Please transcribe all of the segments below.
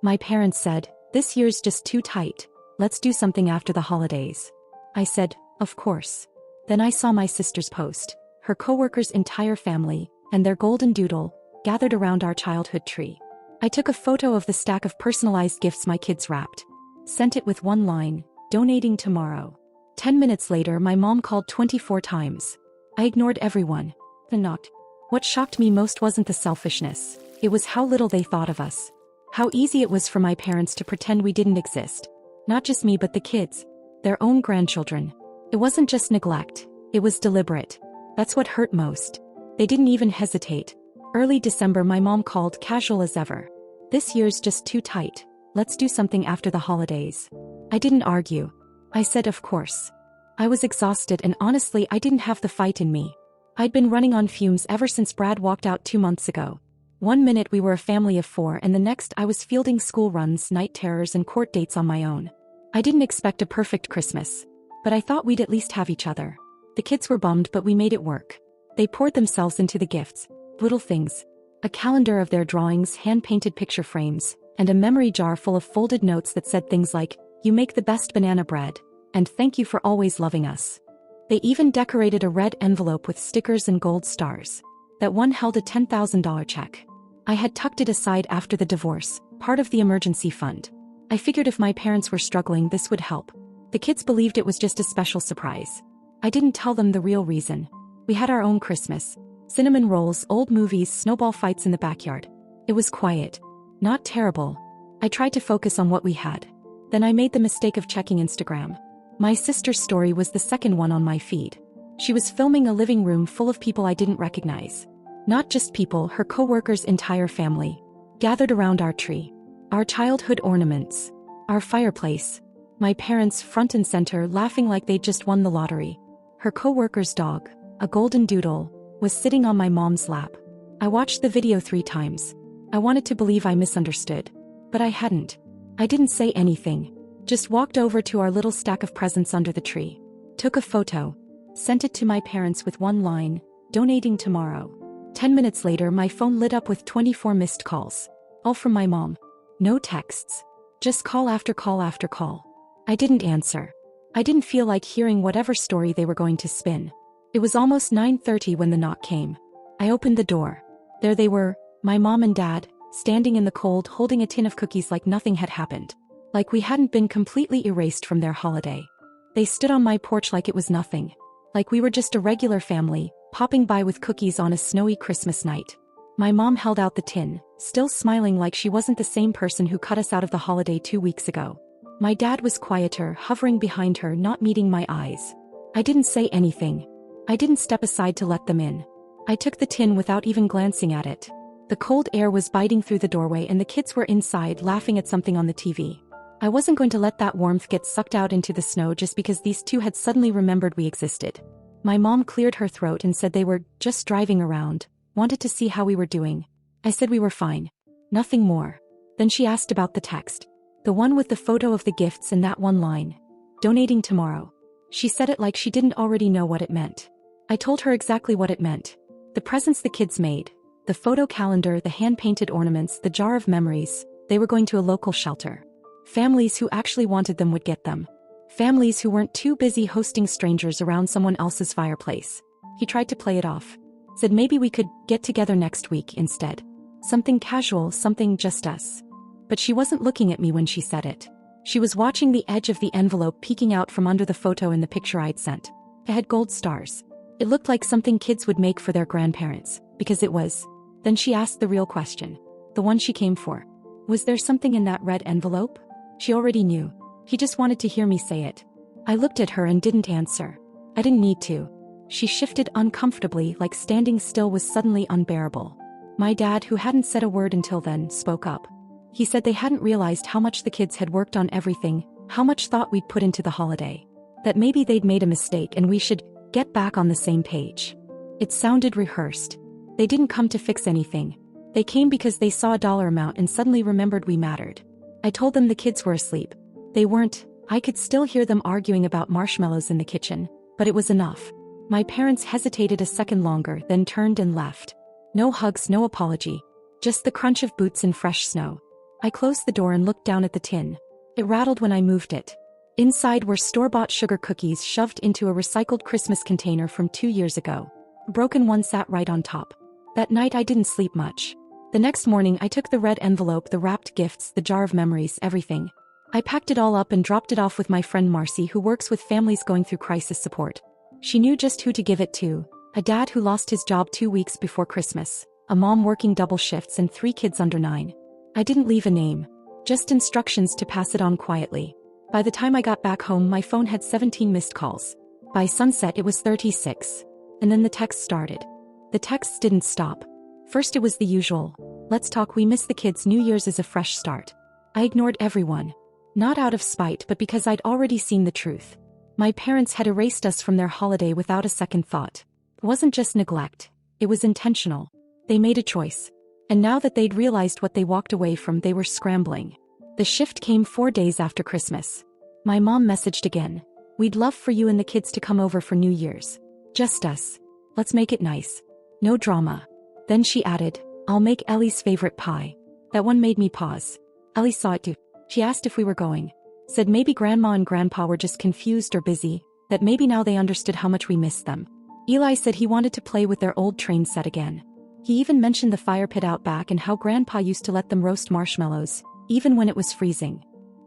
My parents said, "This year's just too tight. Let's do something after the holidays." I said, "Of course." Then I saw my sister's post. Her coworker's entire family, and their golden doodle, gathered around our childhood tree. I took a photo of the stack of personalized gifts my kids wrapped. Sent it with one line, "Donating tomorrow." 10 minutes later, my mom called 24 times. I ignored everyone. Then knocked. What shocked me most wasn't the selfishness. It was how little they thought of us. How easy it was for my parents to pretend we didn't exist. Not just me but the kids. Their own grandchildren. It wasn't just neglect. It was deliberate. That's what hurt most. They didn't even hesitate. Early December, my mom called, casual as ever. "This year's just too tight. Let's do something after the holidays." I didn't argue. I said, "Of course." I was exhausted and honestly I didn't have the fight in me. I'd been running on fumes ever since Brad walked out 2 months ago. One minute we were a family of 4 and the next I was fielding school runs, night terrors and court dates on my own. I didn't expect a perfect Christmas. But I thought we'd at least have each other. The kids were bummed but we made it work. They poured themselves into the gifts. Little things. A calendar of their drawings, hand-painted picture frames, and a memory jar full of folded notes that said things like, "You make the best banana bread," and "Thank you for always loving us." They even decorated a red envelope with stickers and gold stars. That one held a $10,000 check. I had tucked it aside after the divorce, part of the emergency fund. I figured if my parents were struggling this would help. The kids believed it was just a special surprise. I didn't tell them the real reason. We had our own Christmas. Cinnamon rolls, old movies, snowball fights in the backyard. It was quiet. Not terrible. I tried to focus on what we had. Then I made the mistake of checking Instagram. My sister's story was the second one on my feed. She was filming a living room full of people I didn't recognize. Not just people, her coworker's entire family. Gathered around our tree. Our childhood ornaments. Our fireplace. My parents front and center laughing like they'd just won the lottery. Her coworker's dog, a golden doodle, was sitting on my mom's lap. I watched the video 3 times. I wanted to believe I misunderstood. But I hadn't. I didn't say anything. Just walked over to our little stack of presents under the tree. Took a photo. Sent it to my parents with one line, "Donating tomorrow." 10 minutes later my phone lit up with 24 missed calls. All from my mom. No texts. Just call after call after call. I didn't answer. I didn't feel like hearing whatever story they were going to spin. It was almost 9:30 when the knock came. I opened the door. There they were, my mom and dad, standing in the cold holding a tin of cookies like nothing had happened. Like we hadn't been completely erased from their holiday. They stood on my porch like it was nothing. Like we were just a regular family, popping by with cookies on a snowy Christmas night. My mom held out the tin, still smiling like she wasn't the same person who cut us out of the holiday 2 weeks ago. My dad was quieter, hovering behind her, not meeting my eyes. I didn't say anything. I didn't step aside to let them in. I took the tin without even glancing at it. The cold air was biting through the doorway and the kids were inside laughing at something on the TV. I wasn't going to let that warmth get sucked out into the snow just because these two had suddenly remembered we existed. My mom cleared her throat and said they were just driving around, wanted to see how we were doing. I said we were fine. Nothing more. Then she asked about the text. The one with the photo of the gifts and that one line. "Donating tomorrow." She said it like she didn't already know what it meant. I told her exactly what it meant. The presents the kids made. The photo calendar, the hand-painted ornaments, the jar of memories. They were going to a local shelter. Families who actually wanted them would get them. Families who weren't too busy hosting strangers around someone else's fireplace. He tried to play it off. Said maybe we could get together next week instead. Something casual, something just us. But she wasn't looking at me when she said it. She was watching the edge of the envelope peeking out from under the photo in the picture I'd sent. It had gold stars. It looked like something kids would make for their grandparents, because it was. Then she asked the real question. The one she came for. Was there something in that red envelope? She already knew. He just wanted to hear me say it. I looked at her and didn't answer. I didn't need to. She shifted uncomfortably, like standing still was suddenly unbearable. My dad, who hadn't said a word until then, spoke up. He said they hadn't realized how much the kids had worked on everything, how much thought we'd put into the holiday. That maybe they'd made a mistake and we should get back on the same page. It sounded rehearsed. They didn't come to fix anything. They came because they saw a dollar amount and suddenly remembered we mattered. I told them the kids were asleep. They weren't. I could still hear them arguing about marshmallows in the kitchen, but it was enough. My parents hesitated a second longer, then turned and left. No hugs, no apology. Just the crunch of boots in fresh snow. I closed the door and looked down at the tin. It rattled when I moved it. Inside were store-bought sugar cookies shoved into a recycled Christmas container from 2 years ago. A broken one sat right on top. That night I didn't sleep much. The next morning I took the red envelope, the wrapped gifts, the jar of memories, everything. I packed it all up and dropped it off with my friend Marcy, who works with families going through crisis support. She knew just who to give it to: a dad who lost his job 2 weeks before Christmas, a mom working double shifts, and 3 kids under 9. I didn't leave a name, just instructions to pass it on quietly. By the time I got back home, my phone had 17 missed calls. By sunset it was 36. And then the texts started. The texts didn't stop. First it was the usual: let's talk, we miss the kids, New Year's is a fresh start. I ignored everyone. Not out of spite, but because I'd already seen the truth. My parents had erased us from their holiday without a second thought. It wasn't just neglect. It was intentional. They made a choice. And now that they'd realized what they walked away from, they were scrambling. The shift came 4 days after Christmas. My mom messaged again: we'd love for you and the kids to come over for New Year's. Just us. Let's make it nice. No drama. Then she added, I'll make Ellie's favorite pie. That one made me pause. Ellie saw it too. She asked if we were going. Said maybe Grandma and Grandpa were just confused or busy, that maybe now they understood how much we missed them. Eli said he wanted to play with their old train set again. He even mentioned the fire pit out back and how Grandpa used to let them roast marshmallows, even when it was freezing.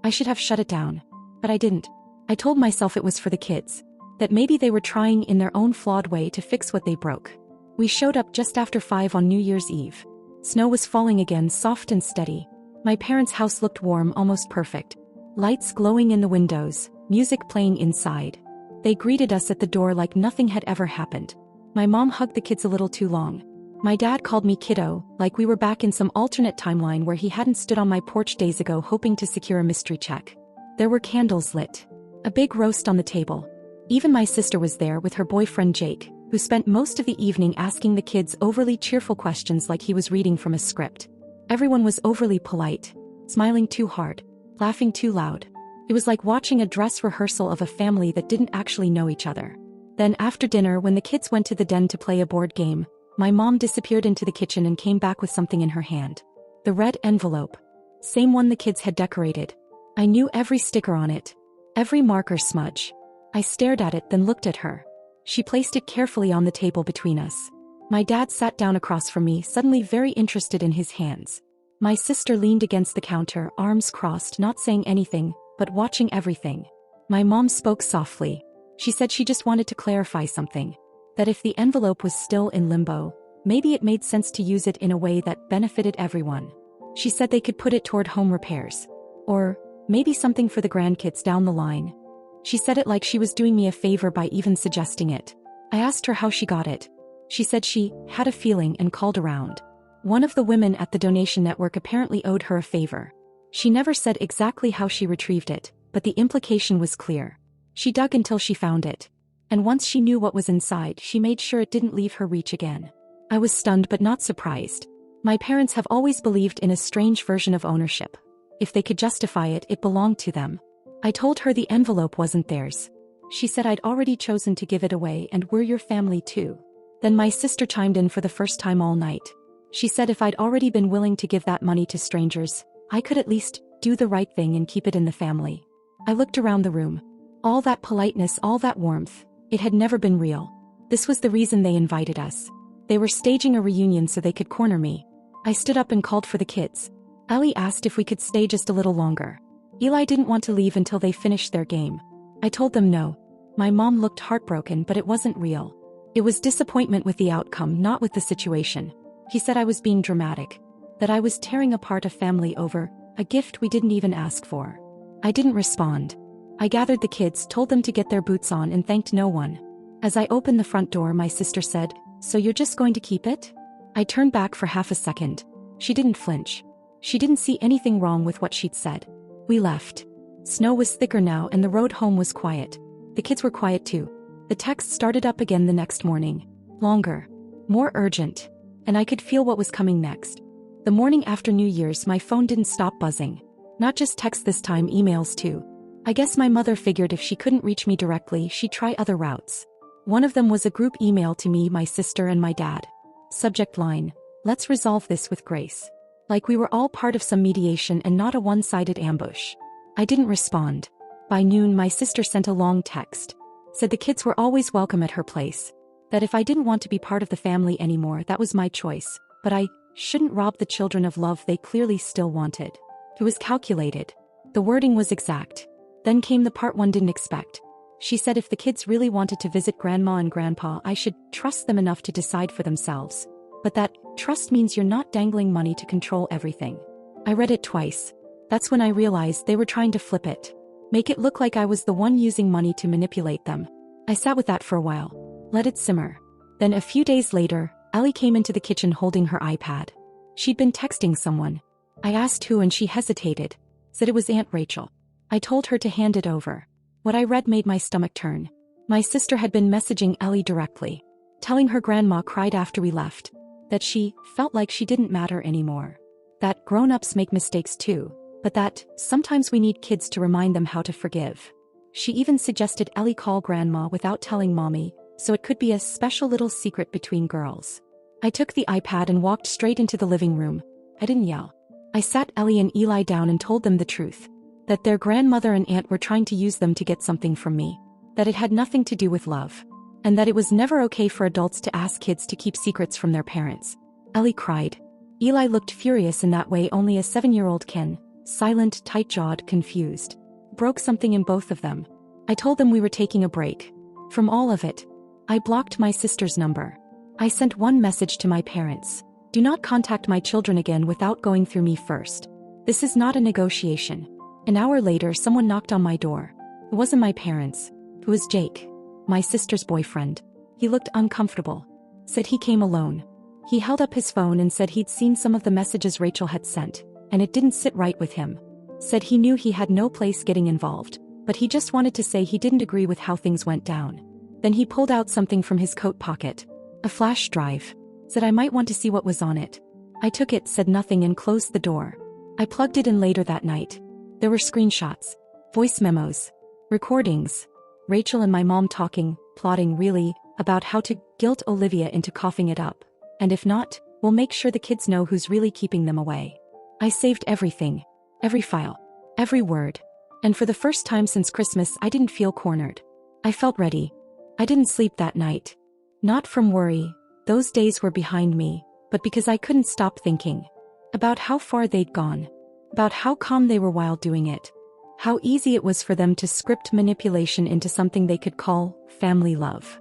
I should have shut it down. But I didn't. I told myself it was for the kids. That maybe they were trying in their own flawed way to fix what they broke. We showed up just after 5 on New Year's Eve. Snow was falling again, soft and steady. My parents' house looked warm, almost perfect. Lights glowing in the windows, music playing inside. They greeted us at the door like nothing had ever happened. My mom hugged the kids a little too long. My dad called me kiddo, like we were back in some alternate timeline where he hadn't stood on my porch days ago hoping to secure a mystery check. There were candles lit. A big roast on the table. Even my sister was there with her boyfriend Jake, who spent most of the evening asking the kids overly cheerful questions like he was reading from a script. Everyone was overly polite, smiling too hard, laughing too loud. It was like watching a dress rehearsal of a family that didn't actually know each other. Then after dinner, when the kids went to the den to play a board game, my mom disappeared into the kitchen and came back with something in her hand. The red envelope. Same one the kids had decorated. I knew every sticker on it, every marker smudge. I stared at it, then looked at her. She placed it carefully on the table between us. My dad sat down across from me, suddenly very interested in his hands. My sister leaned against the counter, arms crossed, not saying anything, but watching everything. My mom spoke softly. She said she just wanted to clarify something. That if the envelope was still in limbo, maybe it made sense to use it in a way that benefited everyone. She said they could put it toward home repairs. Or maybe something for the grandkids down the line. She said it like she was doing me a favor by even suggesting it. I asked her how she got it. She said she had a feeling and called around. One of the women at the donation network apparently owed her a favor. She never said exactly how she retrieved it, but the implication was clear. She dug until she found it. And once she knew what was inside, she made sure it didn't leave her reach again. I was stunned but not surprised. My parents have always believed in a strange version of ownership. If they could justify it, it belonged to them. I told her the envelope wasn't theirs. She said I'd already chosen to give it away and we're your family too. Then my sister chimed in for the first time all night. She said if I'd already been willing to give that money to strangers, I could at least do the right thing and keep it in the family. I looked around the room. All that politeness, all that warmth, it had never been real. This was the reason they invited us. They were staging a reunion so they could corner me. I stood up and called for the kids. Ellie asked if we could stay just a little longer. Eli didn't want to leave until they finished their game. I told them no. My mom looked heartbroken, but it wasn't real. It was disappointment with the outcome, not with the situation. He said I was being dramatic. That I was tearing apart a family over a gift we didn't even ask for. I didn't respond. I gathered the kids, told them to get their boots on, and thanked no one. As I opened the front door, my sister said, "So you're just going to keep it?" I turned back for half a second. She didn't flinch. She didn't see anything wrong with what she'd said. We left. Snow was thicker now and the road home was quiet. The kids were quiet too. The texts started up again the next morning. Longer. More urgent. And I could feel what was coming next. The morning after New Year's, my phone didn't stop buzzing. Not just texts this time, emails too. I guess my mother figured if she couldn't reach me directly, she'd try other routes. One of them was a group email to me, my sister, and my dad. Subject line: "Let's resolve this with grace." Like we were all part of some mediation and not a one-sided ambush. I didn't respond. By noon, my sister sent a long text. Said the kids were always welcome at her place. That if I didn't want to be part of the family anymore, that was my choice. But I shouldn't rob the children of love they clearly still wanted. It was calculated. The wording was exact. Then came the part one didn't expect. She said if the kids really wanted to visit Grandma and Grandpa, I should trust them enough to decide for themselves. But that trust means you're not dangling money to control everything. I read it twice. That's when I realized they were trying to flip it. Make it look like I was the one using money to manipulate them. I sat with that for a while. Let it simmer. Then a few days later, Ellie came into the kitchen holding her iPad. She'd been texting someone. I asked who and she hesitated. Said it was Aunt Rachel. I told her to hand it over. What I read made my stomach turn. My sister had been messaging Ellie directly. Telling her grandma cried after we left. That she felt like she didn't matter anymore. That grown-ups make mistakes too, but that sometimes we need kids to remind them how to forgive. She even suggested Ellie call grandma without telling mommy, so it could be a special little secret between girls. I took the iPad and walked straight into the living room. I didn't yell. I sat Ellie and Eli down and told them the truth. That their grandmother and aunt were trying to use them to get something from me. That it had nothing to do with love. And that it was never okay for adults to ask kids to keep secrets from their parents. Ellie cried. Eli looked furious in that way only a 7-year-old can, silent, tight-jawed, confused. Broke something in both of them. I told them we were taking a break. From all of it, I blocked my sister's number. I sent one message to my parents. Do not contact my children again without going through me first. This is not a negotiation. An hour later, someone knocked on my door. It wasn't my parents. It was Jake, my sister's boyfriend. He looked uncomfortable. Said he came alone. He held up his phone and said he'd seen some of the messages Rachel had sent, and it didn't sit right with him. Said he knew he had no place getting involved, but he just wanted to say he didn't agree with how things went down. Then he pulled out something from his coat pocket. A flash drive. Said I might want to see what was on it. I took it, said nothing and closed the door. I plugged it in later that night. There were screenshots, voice memos, recordings. Rachel and my mom talking, plotting really, about how to guilt Olivia into coughing it up. And if not, we'll make sure the kids know who's really keeping them away. I saved everything. Every file. Every word. And for the first time since Christmas, I didn't feel cornered. I felt ready. I didn't sleep that night. Not from worry, those days were behind me, but because I couldn't stop thinking. About how far they'd gone. About how calm they were while doing it. How easy it was for them to script manipulation into something they could call family love.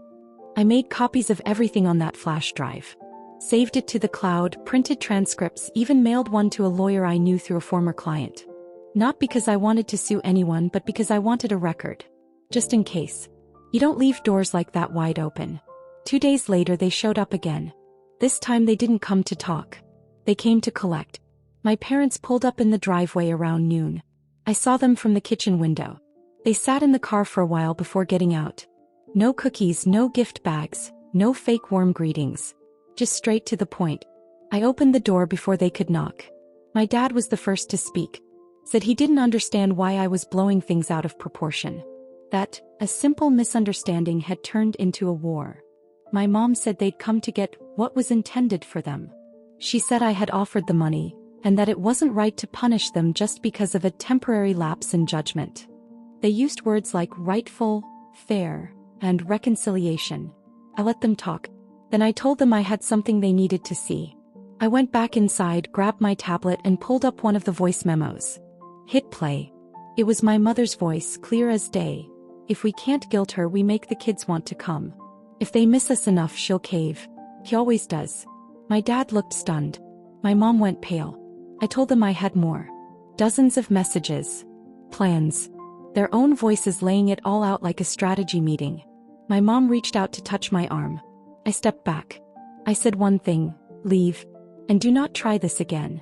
I made copies of everything on that flash drive. Saved it to the cloud, printed transcripts, even mailed one to a lawyer I knew through a former client. Not because I wanted to sue anyone, but because I wanted a record. Just in case. You don't leave doors like that wide open. 2 days later they showed up again. This time they didn't come to talk. They came to collect. My parents pulled up in the driveway around noon. I saw them from the kitchen window. They sat in the car for a while before getting out. No cookies, no gift bags, no fake warm greetings. Just straight to the point. I opened the door before they could knock. My dad was the first to speak. Said he didn't understand why I was blowing things out of proportion. That a simple misunderstanding had turned into a war. My mom said they'd come to get what was intended for them. She said I had offered the money, and that it wasn't right to punish them just because of a temporary lapse in judgment. They used words like rightful, fair, and reconciliation. I let them talk. Then I told them I had something they needed to see. I went back inside, grabbed my tablet and pulled up one of the voice memos. Hit play. It was my mother's voice, clear as day. If we can't guilt her, we make the kids want to come. If they miss us enough, she'll cave. He always does. My dad looked stunned. My mom went pale. I told them I had more. Dozens of messages. Plans. Their own voices laying it all out like a strategy meeting. My mom reached out to touch my arm. I stepped back. I said one thing, leave, and do not try this again.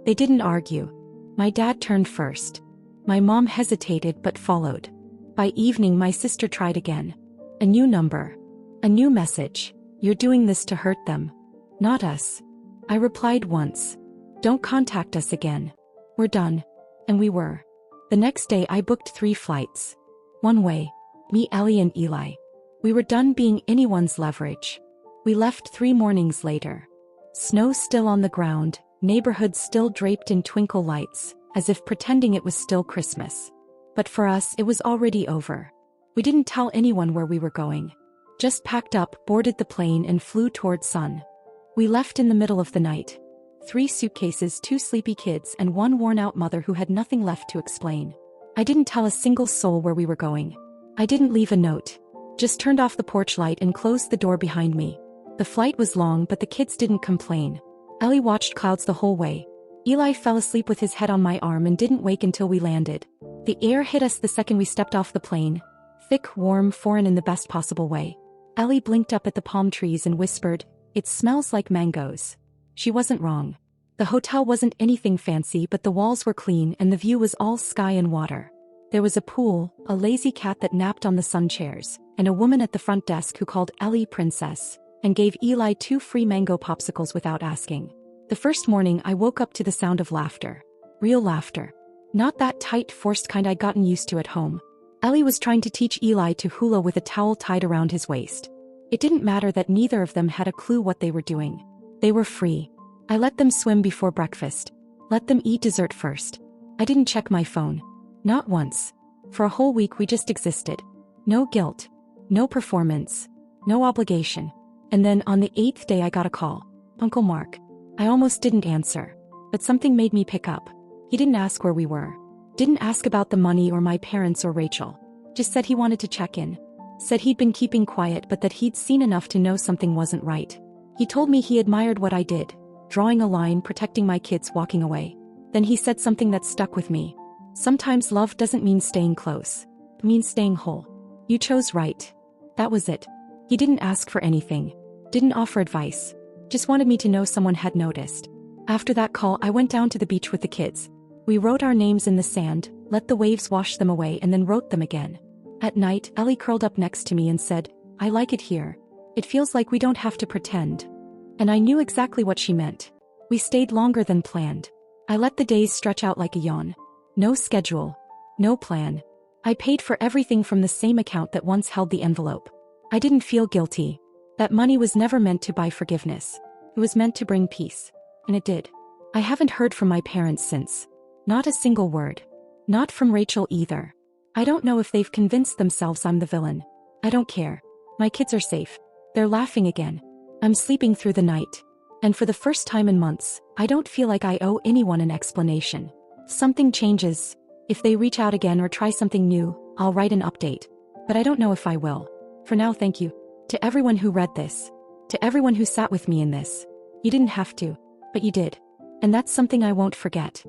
They didn't argue. My dad turned first. My mom hesitated but followed. By evening my sister tried again. A new number. A new message. You're doing this to hurt them. Not us. I replied once. Don't contact us again. We're done. And we were. The next day I booked 3 flights. One way. Me, Ellie and Eli. We were done being anyone's leverage. We left 3 mornings later. Snow still on the ground, neighborhood still draped in twinkle lights, as if pretending it was still Christmas. But for us, it was already over. We didn't tell anyone where we were going. Just packed up, boarded the plane, and flew toward Sun. We left in the middle of the night. 3 suitcases, 2 sleepy kids, and 1 worn-out mother who had nothing left to explain. I didn't tell a single soul where we were going. I didn't leave a note. Just turned off the porch light and closed the door behind me. The flight was long, but the kids didn't complain. Ellie watched clouds the whole way. Eli fell asleep with his head on my arm and didn't wake until we landed. The air hit us the second we stepped off the plane. Thick, warm, foreign in the best possible way. Ellie blinked up at the palm trees and whispered, "It smells like mangoes." She wasn't wrong. The hotel wasn't anything fancy, but the walls were clean and the view was all sky and water. There was a pool, a lazy cat that napped on the sun chairs, and a woman at the front desk who called Ellie Princess, and gave Eli 2 free mango popsicles without asking. The first morning I woke up to the sound of laughter. Real laughter. Not that tight, forced kind I'd gotten used to at home. Ellie was trying to teach Eli to hula with a towel tied around his waist. It didn't matter that neither of them had a clue what they were doing. They were free. I let them swim before breakfast. Let them eat dessert first. I didn't check my phone. Not once. For a whole week we just existed. No guilt. No performance. No obligation. And then on the 8th day I got a call. Uncle Mark. I almost didn't answer. But something made me pick up. He didn't ask where we were. Didn't ask about the money or my parents or Rachel. Just said he wanted to check in. Said he'd been keeping quiet but that he'd seen enough to know something wasn't right. He told me he admired what I did. Drawing a line, protecting my kids, walking away. Then he said something that stuck with me. Sometimes love doesn't mean staying close. It means staying whole. You chose right. That was it. He didn't ask for anything. Didn't offer advice. Just wanted me to know someone had noticed. After that call I went down to the beach with the kids. We wrote our names in the sand, let the waves wash them away, and then wrote them again. At night, Ellie curled up next to me and said, "I like it here. It feels like we don't have to pretend." And I knew exactly what she meant. We stayed longer than planned. I let the days stretch out like a yawn. No schedule. No plan. I paid for everything from the same account that once held the envelope. I didn't feel guilty. That money was never meant to buy forgiveness. It was meant to bring peace. And it did. I haven't heard from my parents since. Not a single word. Not from Rachel either. I don't know if they've convinced themselves I'm the villain. I don't care. My kids are safe. They're laughing again. I'm sleeping through the night. And for the first time in months, I don't feel like I owe anyone an explanation. Something changes. If they reach out again or try something new, I'll write an update. But I don't know if I will. For now, thank you. To everyone who read this. To everyone who sat with me in this. You didn't have to, but you did. And that's something I won't forget.